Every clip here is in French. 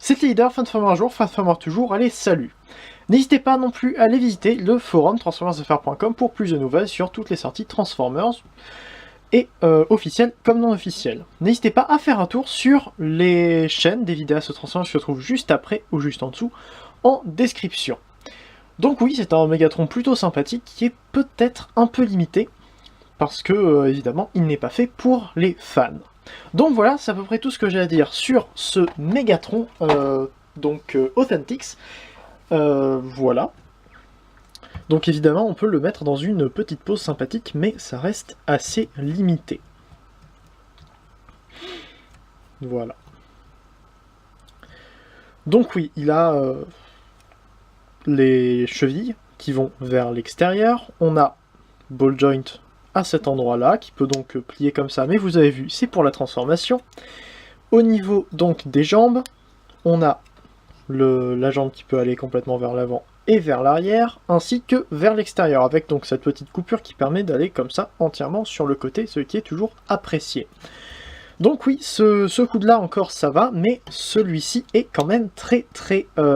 C'était Leader, fin de Farmer un jour, fin de Farmer toujours, allez salut. N'hésitez pas non plus à aller visiter le forum transformersfr.com pour plus de nouvelles sur toutes les sorties Transformers, et officielles comme non officielles. N'hésitez pas à faire un tour sur les chaînes des vidéastes Transformers qui se trouvent juste après ou juste en dessous en description. Donc oui, c'est un Megatron plutôt sympathique qui est peut-être un peu limité, parce que évidemment il n'est pas fait pour les fans. Donc voilà, c'est à peu près tout ce que j'ai à dire sur ce Megatron Authentics. Voilà. Donc évidemment on peut le mettre dans une petite pause sympathique, mais ça reste assez limité. Voilà. Donc oui, il a les chevilles qui vont vers l'extérieur. On a ball joint à cet endroit-là, qui peut donc plier comme ça, mais vous avez vu, c'est pour la transformation. Au niveau donc des jambes, on a la jambe qui peut aller complètement vers l'avant et vers l'arrière, ainsi que vers l'extérieur, avec donc cette petite coupure qui permet d'aller comme ça entièrement sur le côté, ce qui est toujours apprécié. Donc oui, ce coude-là encore ça va, mais celui-ci est quand même très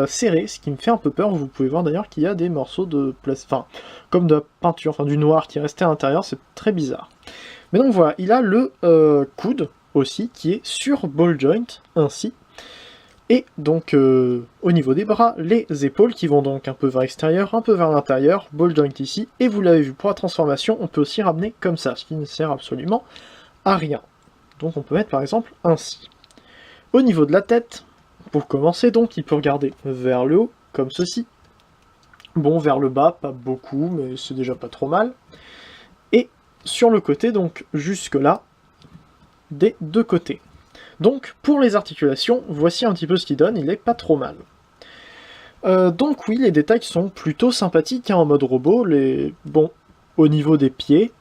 serré, ce qui me fait un peu peur. Vous pouvez voir d'ailleurs qu'il y a des morceaux de comme de la peinture, du noir qui est resté à l'intérieur, c'est très bizarre. Mais donc voilà, il a le coude aussi qui est sur ball joint ainsi. Et donc au niveau des bras, les épaules qui vont donc un peu vers l'extérieur, un peu vers l'intérieur, ball joint ici, et vous l'avez vu pour la transformation, on peut aussi ramener comme ça, ce qui ne sert absolument à rien. Donc on peut mettre par exemple ainsi. Au niveau de la tête, pour commencer donc, il peut regarder vers le haut, comme ceci. Bon, vers le bas, pas beaucoup, mais c'est déjà pas trop mal. Et sur le côté, donc jusque là, des deux côtés. Donc pour les articulations, voici un petit peu ce qu'il donne, il est pas trop mal. Donc oui, les détails sont plutôt sympathiques en mode robot. Bon, au niveau des pieds,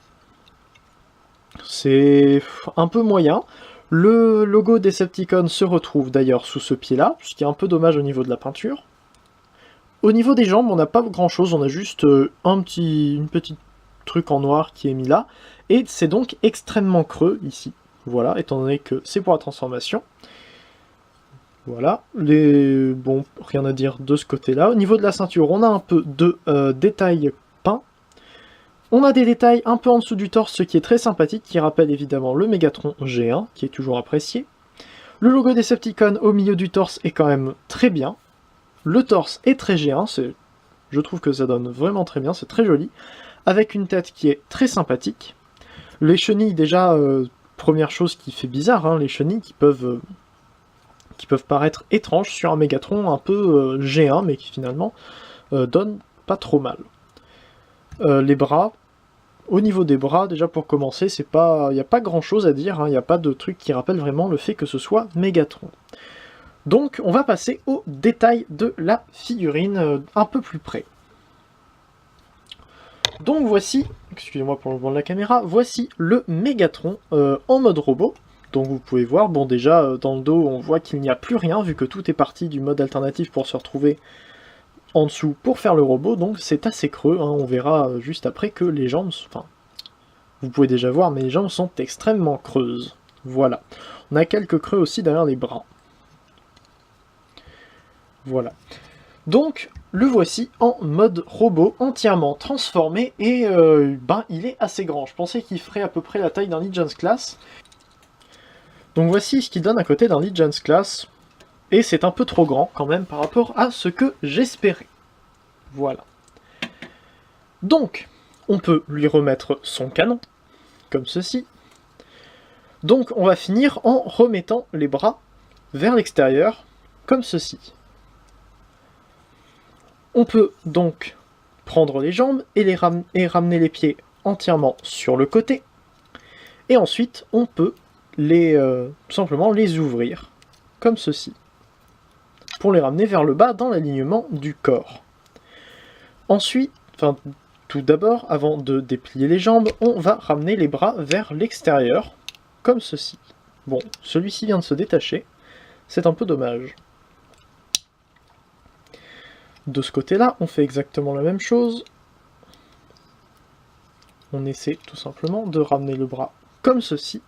c'est un peu moyen. Le logo Decepticon se retrouve d'ailleurs sous ce pied-là, ce qui est un peu dommage au niveau de la peinture. Au niveau des jambes, on n'a pas grand-chose, on a juste une petite truc en noir qui est mis là, et c'est donc extrêmement creux ici. Voilà, étant donné que c'est pour la transformation. Voilà, bon, rien à dire de ce côté-là. Au niveau de la ceinture, on a un peu de détails peints. On a des détails un peu en dessous du torse, ce qui est très sympathique, qui rappelle évidemment le Megatron G1, qui est toujours apprécié. Le logo Decepticon au milieu du torse est quand même très bien. Le torse est très G1, je trouve que ça donne vraiment très bien, c'est très joli. Avec une tête qui est très sympathique. Les chenilles, déjà, première chose qui fait bizarre, hein, les chenilles qui peuvent paraître étranges sur un Megatron un peu G1, mais qui finalement donnent pas trop mal. Les bras, au niveau des bras, déjà pour commencer, il n'y a pas grand chose à dire, il n'y a pas de truc qui rappelle vraiment le fait que ce soit Megatron. Donc on va passer aux détails de la figurine un peu plus près. Donc voici, excusez-moi pour le mouvement de la caméra, voici le Megatron en mode robot. Donc vous pouvez voir, bon déjà dans le dos on voit qu'il n'y a plus rien vu que tout est parti du mode alternatif pour se retrouver en dessous pour faire le robot, donc c'est assez creux, hein. On verra juste après que les jambes, vous pouvez déjà voir, mais les jambes sont extrêmement creuses. Voilà. On a quelques creux aussi derrière les bras. Voilà. Donc, le voici en mode robot, entièrement transformé, et il est assez grand. Je pensais qu'il ferait à peu près la taille d'un Legends Class. Donc voici ce qu'il donne à côté d'un Legends Class. Et c'est un peu trop grand quand même par rapport à ce que j'espérais. Voilà. Donc, on peut lui remettre son canon, comme ceci. Donc on va finir en remettant les bras vers l'extérieur, comme ceci. On peut donc prendre les jambes et ramener les pieds entièrement sur le côté. Et ensuite, on peut simplement les ouvrir, comme ceci, pour les ramener vers le bas dans l'alignement du corps. Ensuite, tout d'abord, avant de déplier les jambes, on va ramener les bras vers l'extérieur, comme ceci. Bon, celui-ci vient de se détacher, c'est un peu dommage. De ce côté-là, on fait exactement la même chose. On essaie tout simplement de ramener le bras comme ceci,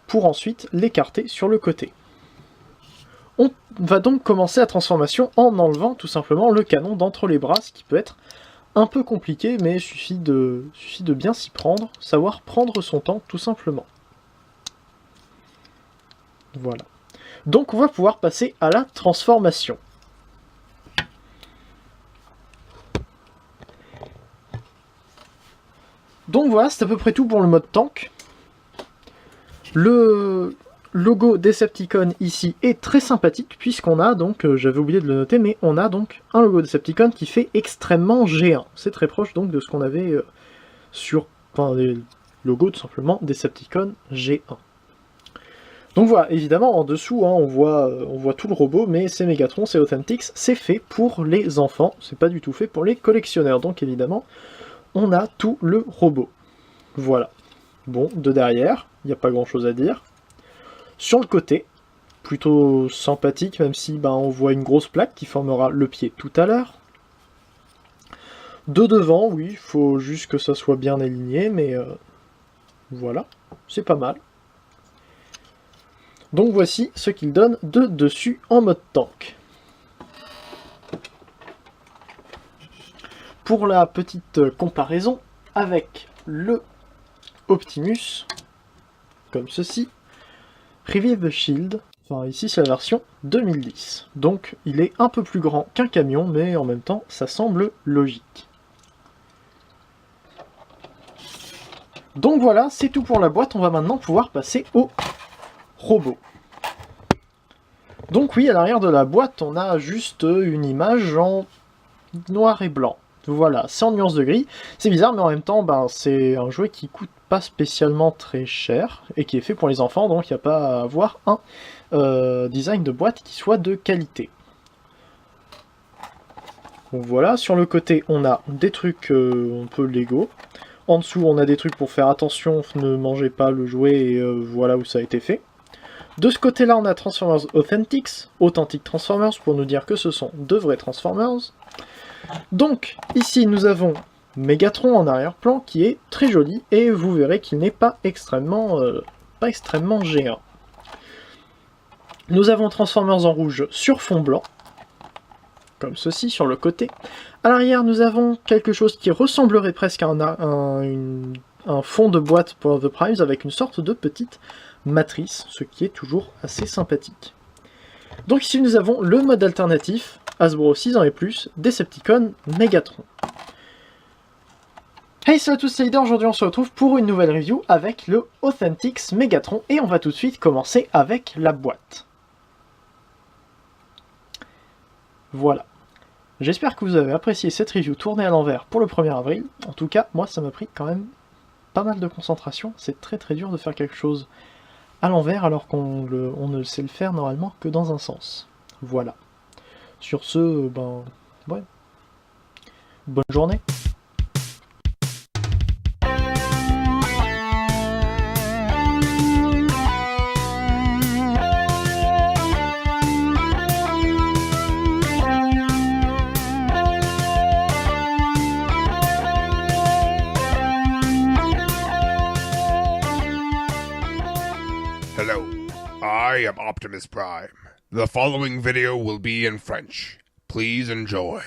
pour ensuite l'écarter sur le côté. On va donc commencer la transformation en enlevant tout simplement le canon d'entre les bras, ce qui peut être un peu compliqué, mais il suffit de bien s'y prendre, savoir prendre son temps tout simplement. Voilà. Donc on va pouvoir passer à la transformation. Donc voilà, c'est à peu près tout pour le mode tank. Le logo Decepticon ici est très sympathique, puisqu'on a donc, j'avais oublié de le noter, mais on a donc un logo Decepticon qui fait extrêmement G1. C'est très proche donc de ce qu'on avait sur les logos tout simplement Decepticon G1. Donc voilà, évidemment en dessous on voit tout le robot, mais c'est Megatron, c'est Authentics, c'est fait pour les enfants, c'est pas du tout fait pour les collectionneurs, donc évidemment on a tout le robot. Voilà. Bon, de derrière, il n'y a pas grand chose à dire. Sur le côté, plutôt sympathique, même si on voit une grosse plaque qui formera le pied tout à l'heure. De devant, oui, il faut juste que ça soit bien aligné, mais voilà, c'est pas mal. Donc voici ce qu'il donne de dessus en mode tank. Pour la petite comparaison avec le Optimus, comme ceci, Revive the Shield, enfin ici c'est la version 2010, donc il est un peu plus grand qu'un camion, mais en même temps ça semble logique. Donc voilà, c'est tout pour la boîte, on va maintenant pouvoir passer au robot. Donc oui, à l'arrière de la boîte, on a juste une image en noir et blanc. Voilà, c'est en nuance de gris. C'est bizarre, mais en même temps, c'est un jouet qui coûte pas spécialement très cher, et qui est fait pour les enfants, donc il n'y a pas à avoir un design de boîte qui soit de qualité. Donc voilà, sur le côté, on a des trucs un peu Lego. En dessous, on a des trucs pour faire attention, ne mangez pas le jouet, et voilà où ça a été fait. De ce côté-là, on a Transformers Authentics, Authentic Transformers, pour nous dire que ce sont de vrais Transformers. Donc, ici, nous avons Megatron en arrière-plan, qui est très joli, et vous verrez qu'il n'est pas extrêmement géant. Nous avons Transformers en rouge sur fond blanc, comme ceci, sur le côté. À l'arrière, nous avons quelque chose qui ressemblerait presque à un fond de boîte pour The Primes, avec une sorte de petite matrice, ce qui est toujours assez sympathique. Donc ici, nous avons le mode alternatif, Hasbro 6 ans et plus, Decepticon Megatron. Hey, salut à tous, c'est Leader. Aujourd'hui on se retrouve pour une nouvelle review avec le Authentics Megatron, et on va tout de suite commencer avec la boîte. Voilà. J'espère que vous avez apprécié cette review tournée à l'envers pour le 1er avril. En tout cas, moi ça m'a pris quand même pas mal de concentration. C'est très dur de faire quelque chose à l'envers alors qu'on ne sait le faire normalement que dans un sens. Voilà. Sur ce, ouais. Bonne journée. Hello, I am Optimus Prime. The following video will be in French. Please enjoy.